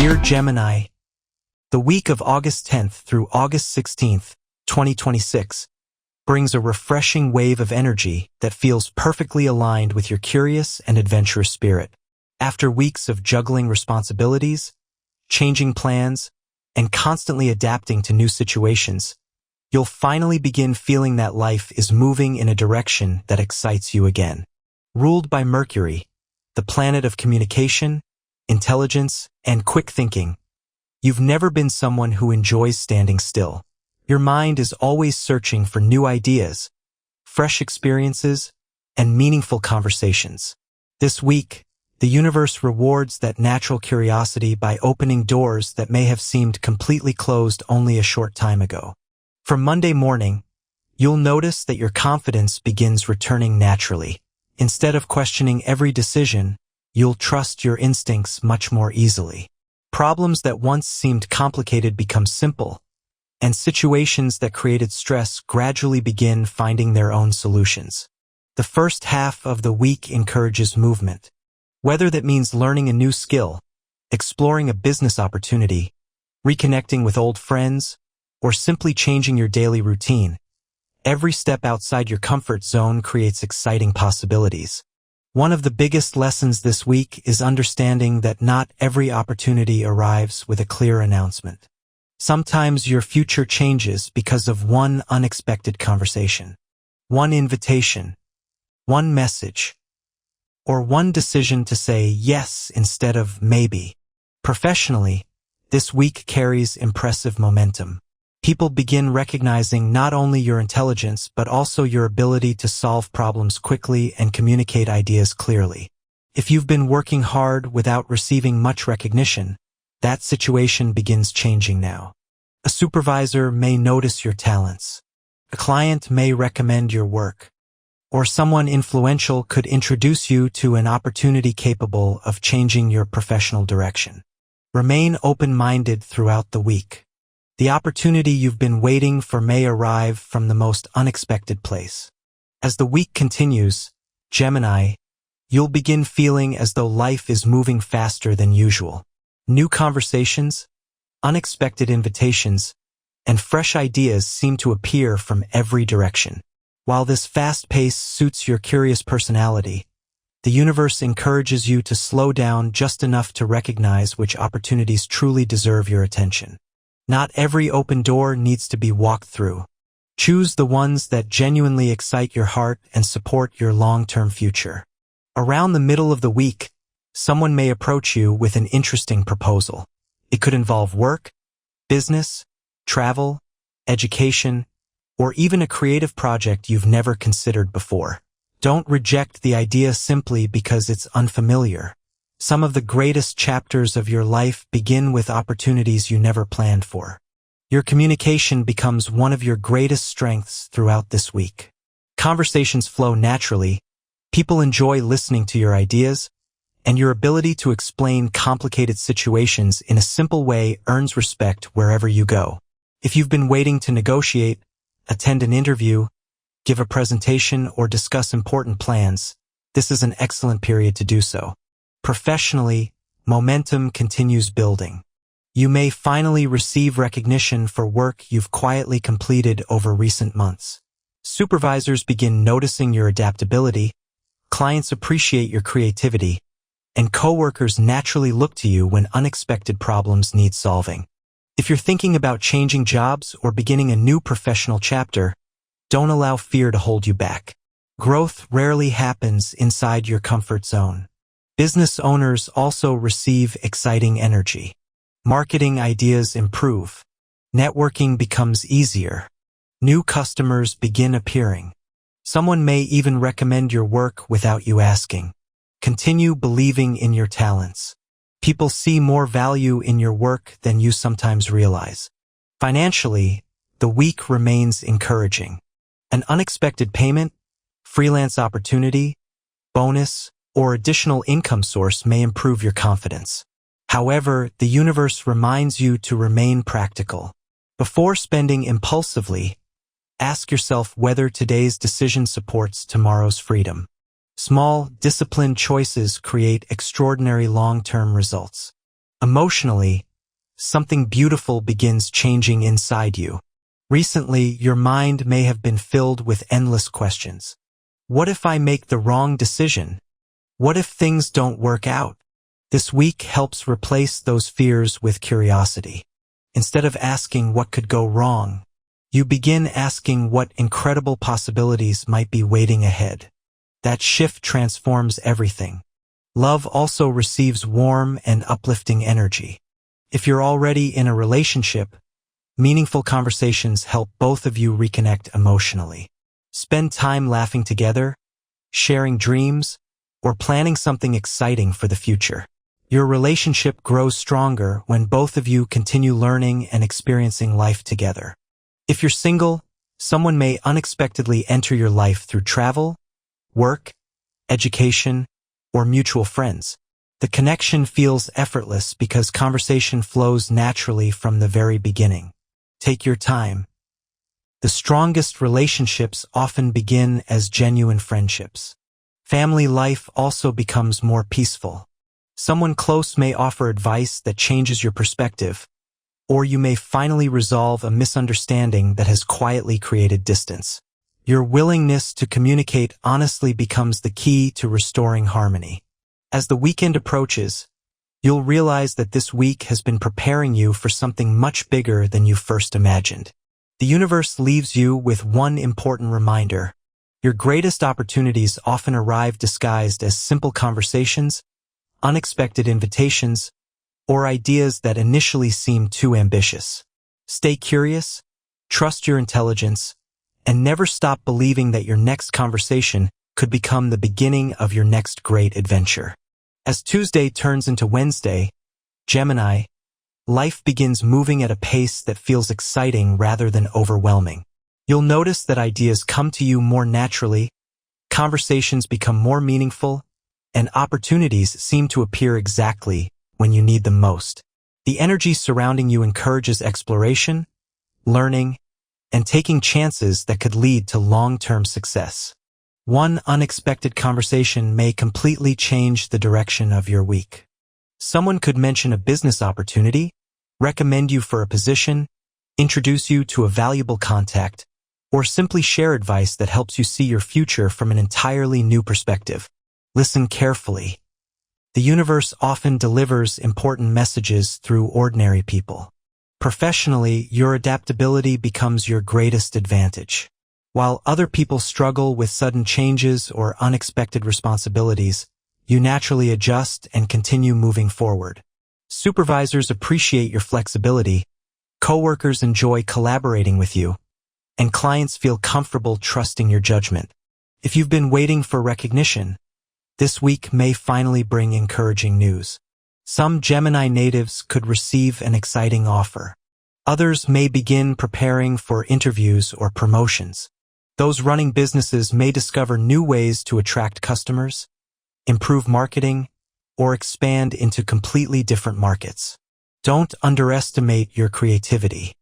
Dear Gemini, the week of August 10th through August 16th, 2026, brings a refreshing wave of energy that feels perfectly aligned with your curious and adventurous spirit. After weeks of juggling responsibilities, changing plans, and constantly adapting to new situations, you'll finally begin feeling that life is moving in a direction that excites you again. Ruled by Mercury, the planet of communication, intelligence, and quick thinking, you've never been someone who enjoys standing still. Your mind is always searching for new ideas, fresh experiences, and meaningful conversations. This week, the universe rewards that natural curiosity by opening doors that may have seemed completely closed only a short time ago. From Monday morning, you'll notice that your confidence begins returning naturally. Instead of questioning every decision, you'll trust your instincts much more easily. Problems that once seemed complicated become simple, and situations that created stress gradually begin finding their own solutions. The first half of the week encourages movement. Whether that means learning a new skill, exploring a business opportunity, reconnecting with old friends, or simply changing your daily routine, every step outside your comfort zone creates exciting possibilities. One of the biggest lessons this week is understanding that not every opportunity arrives with a clear announcement. Sometimes your future changes because of one unexpected conversation, one invitation, one message, or one decision to say yes instead of maybe. Professionally, this week carries impressive momentum. People begin recognizing not only your intelligence but also your ability to solve problems quickly and communicate ideas clearly. If you've been working hard without receiving much recognition, that situation begins changing now. A supervisor may notice your talents. A client may recommend your work. Or someone influential could introduce you to an opportunity capable of changing your professional direction. Remain open-minded throughout the week. The opportunity you've been waiting for may arrive from the most unexpected place. As the week continues, Gemini, you'll begin feeling as though life is moving faster than usual. New conversations, unexpected invitations, and fresh ideas seem to appear from every direction. While this fast pace suits your curious personality, the universe encourages you to slow down just enough to recognize which opportunities truly deserve your attention. Not every open door needs to be walked through. Choose the ones that genuinely excite your heart and support your long-term future. Around the middle of the week, someone may approach you with an interesting proposal. It could involve work, business, travel, education, or even a creative project you've never considered before. Don't reject the idea simply because it's unfamiliar. Some of the greatest chapters of your life begin with opportunities you never planned for. Your communication becomes one of your greatest strengths throughout this week. Conversations flow naturally, people enjoy listening to your ideas, and your ability to explain complicated situations in a simple way earns respect wherever you go. If you've been waiting to negotiate, attend an interview, give a presentation, or discuss important plans, this is an excellent period to do so. Professionally, momentum continues building. You may finally receive recognition for work you've quietly completed over recent months. Supervisors begin noticing your adaptability, clients appreciate your creativity, and coworkers naturally look to you when unexpected problems need solving. If you're thinking about changing jobs or beginning a new professional chapter, don't allow fear to hold you back. Growth rarely happens inside your comfort zone. Business owners also receive exciting energy. Marketing ideas improve. Networking becomes easier. New customers begin appearing. Someone may even recommend your work without you asking. Continue believing in your talents. People see more value in your work than you sometimes realize. Financially, the week remains encouraging. An unexpected payment, freelance opportunity, bonus, or additional income source may improve your confidence. However, the universe reminds you to remain practical. Before spending impulsively, ask yourself whether today's decision supports tomorrow's freedom. Small, disciplined choices create extraordinary long-term results. Emotionally, something beautiful begins changing inside you. Recently, your mind may have been filled with endless questions. What if I make the wrong decision? What if things don't work out? This week helps replace those fears with curiosity. Instead of asking what could go wrong, you begin asking what incredible possibilities might be waiting ahead. That shift transforms everything. Love also receives warm and uplifting energy. If you're already in a relationship, meaningful conversations help both of you reconnect emotionally. Spend time laughing together, sharing dreams, or planning something exciting for the future. Your relationship grows stronger when both of you continue learning and experiencing life together. If you're single, someone may unexpectedly enter your life through travel, work, education, or mutual friends. The connection feels effortless because conversation flows naturally from the very beginning. Take your time. The strongest relationships often begin as genuine friendships. Family life also becomes more peaceful. Someone close may offer advice that changes your perspective, or you may finally resolve a misunderstanding that has quietly created distance. Your willingness to communicate honestly becomes the key to restoring harmony. As the weekend approaches, you'll realize that this week has been preparing you for something much bigger than you first imagined. The universe leaves you with one important reminder. Your greatest opportunities often arrive disguised as simple conversations, unexpected invitations, or ideas that initially seem too ambitious. Stay curious, trust your intelligence, and never stop believing that your next conversation could become the beginning of your next great adventure. As Tuesday turns into Wednesday, Gemini, life begins moving at a pace that feels exciting rather than overwhelming. You'll notice that ideas come to you more naturally, conversations become more meaningful, and opportunities seem to appear exactly when you need them most. The energy surrounding you encourages exploration, learning, and taking chances that could lead to long-term success. One unexpected conversation may completely change the direction of your week. Someone could mention a business opportunity, recommend you for a position, introduce you to a valuable contact, or simply share advice that helps you see your future from an entirely new perspective. Listen carefully. The universe often delivers important messages through ordinary people. Professionally, your adaptability becomes your greatest advantage. While other people struggle with sudden changes or unexpected responsibilities, you naturally adjust and continue moving forward. Supervisors appreciate your flexibility, coworkers enjoy collaborating with you, and clients feel comfortable trusting your judgment. If you've been waiting for recognition, this week may finally bring encouraging news. Some Gemini natives could receive an exciting offer. Others may begin preparing for interviews or promotions. Those running businesses may discover new ways to attract customers, improve marketing, or expand into completely different markets. Don't underestimate your creativity.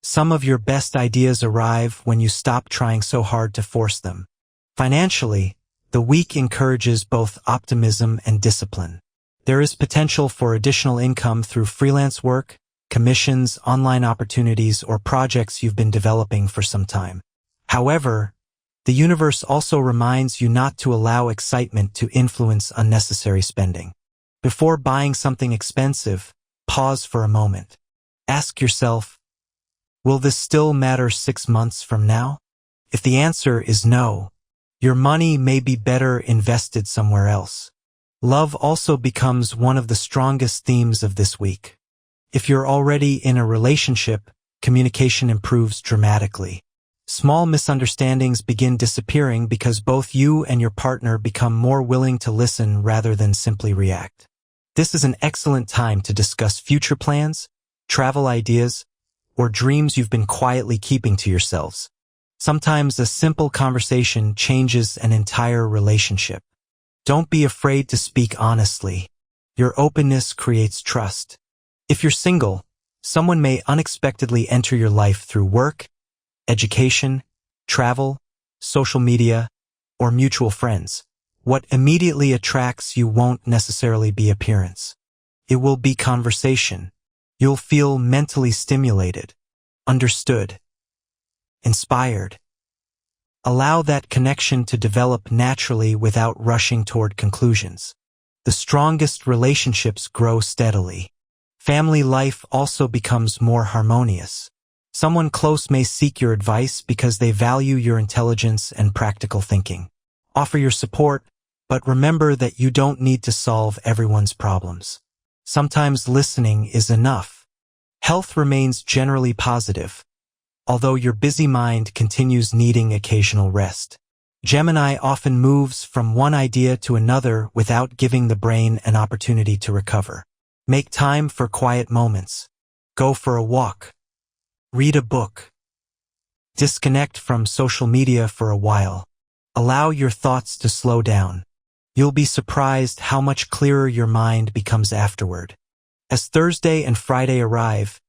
Some of your best ideas arrive when you stop trying so hard to force them. Financially, the week encourages both optimism and discipline. There is potential for additional income through freelance work, commissions, online opportunities, or projects you've been developing for some time. However, the universe also reminds you not to allow excitement to influence unnecessary spending. Before buying something expensive, pause for a moment. Ask yourself, will this still matter 6 months from now? If the answer is no, your money may be better invested somewhere else. Love also becomes one of the strongest themes of this week. If you're already in a relationship, communication improves dramatically. Small misunderstandings begin disappearing because both you and your partner become more willing to listen rather than simply react. This is an excellent time to discuss future plans, travel ideas, or dreams you've been quietly keeping to yourselves. Sometimes a simple conversation changes an entire relationship. Don't be afraid to speak honestly. Your openness creates trust. If you're single, someone may unexpectedly enter your life through work, education, travel, social media, or mutual friends. What immediately attracts you won't necessarily be appearance. It will be conversation. You'll feel mentally stimulated, understood, inspired. Allow that connection to develop naturally without rushing toward conclusions. The strongest relationships grow steadily. Family life also becomes more harmonious. Someone close may seek your advice because they value your intelligence and practical thinking. Offer your support, but remember that you don't need to solve everyone's problems. Sometimes listening is enough. Health remains generally positive, although your busy mind continues needing occasional rest. Gemini often moves from one idea to another without giving the brain an opportunity to recover. Make time for quiet moments. Go for a walk. Read a book. Disconnect from social media for a while. Allow your thoughts to slow down. You'll be surprised how much clearer your mind becomes afterward. As Thursday and Friday arrive,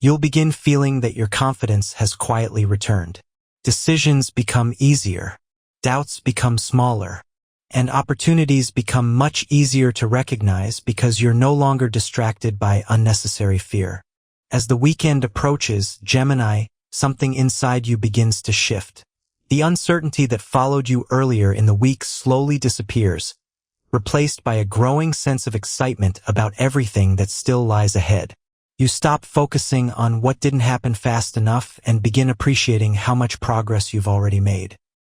you'll begin feeling that your confidence has quietly returned. Decisions become easier, doubts become smaller, and opportunities become much easier to recognize because you're no longer distracted by unnecessary fear. As the weekend approaches, Gemini, something inside you begins to shift. The uncertainty that followed you earlier in the week slowly disappears, replaced by a growing sense of excitement about everything that still lies ahead. You stop focusing on what didn't happen fast enough and begin appreciating how much progress you've already made.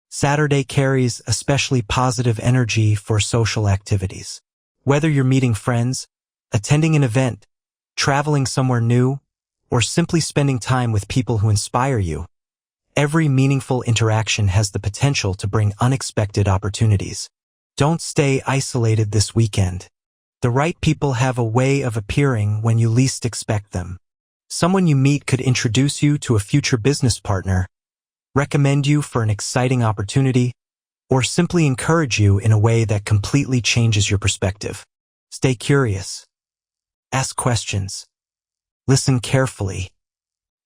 Saturday carries especially positive energy for social activities. Whether you're meeting friends, attending an event, traveling somewhere new, or simply spending time with people who inspire you, every meaningful interaction has the potential to bring unexpected opportunities. Don't stay isolated this weekend. The right people have a way of appearing when you least expect them. Someone you meet could introduce you to a future business partner, recommend you for an exciting opportunity, or simply encourage you in a way that completely changes your perspective. Stay curious. Ask questions. Listen carefully.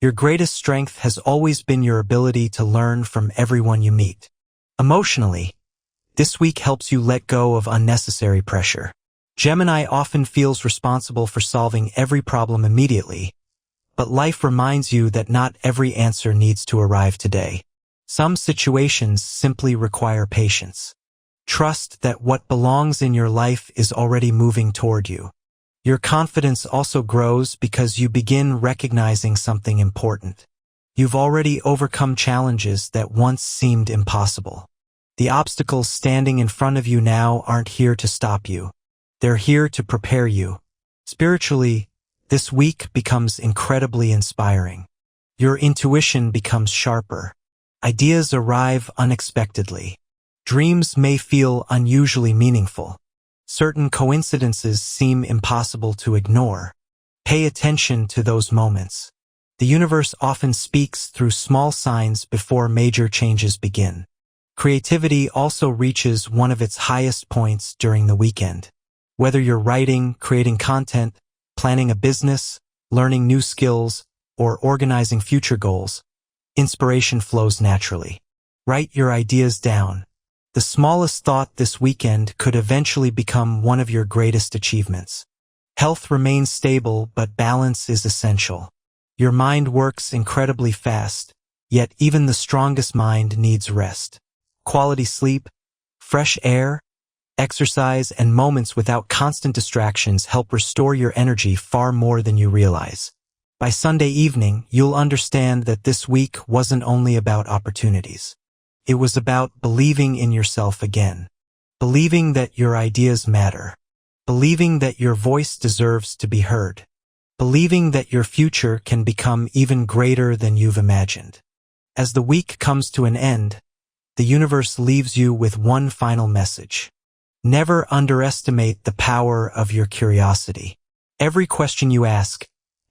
Your greatest strength has always been your ability to learn from everyone you meet. Emotionally, this week helps you let go of unnecessary pressure. Gemini often feels responsible for solving every problem immediately, but life reminds you that not every answer needs to arrive today. Some situations simply require patience. Trust that what belongs in your life is already moving toward you. Your confidence also grows because you begin recognizing something important. You've already overcome challenges that once seemed impossible. The obstacles standing in front of you now aren't here to stop you. They're here to prepare you. Spiritually, this week becomes incredibly inspiring. Your intuition becomes sharper. Ideas arrive unexpectedly. Dreams may feel unusually meaningful. Certain coincidences seem impossible to ignore. Pay attention to those moments. The universe often speaks through small signs before major changes begin. Creativity also reaches one of its highest points during the weekend. Whether you're writing, creating content, planning a business, learning new skills, or organizing future goals, inspiration flows naturally. Write your ideas down. The smallest thought this weekend could eventually become one of your greatest achievements. Health remains stable, but balance is essential. Your mind works incredibly fast, yet even the strongest mind needs rest. Quality sleep, fresh air, exercise, and moments without constant distractions help restore your energy far more than you realize. By Sunday evening, you'll understand that this week wasn't only about opportunities. It was about believing in yourself again. Believing that your ideas matter. Believing that your voice deserves to be heard. Believing that your future can become even greater than you've imagined. As the week comes to an end, the universe leaves you with one final message. Never underestimate the power of your curiosity. Every question you ask,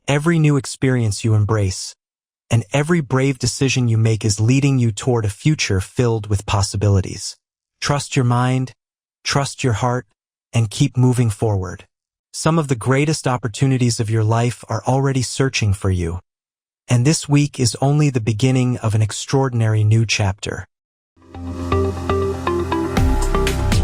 every new experience you embrace, and every brave decision you make is leading you toward a future filled with possibilities. Trust your mind, trust your heart, and keep moving forward. Some of the greatest opportunities of your life are already searching for you, and this week is only the beginning of an extraordinary new chapter.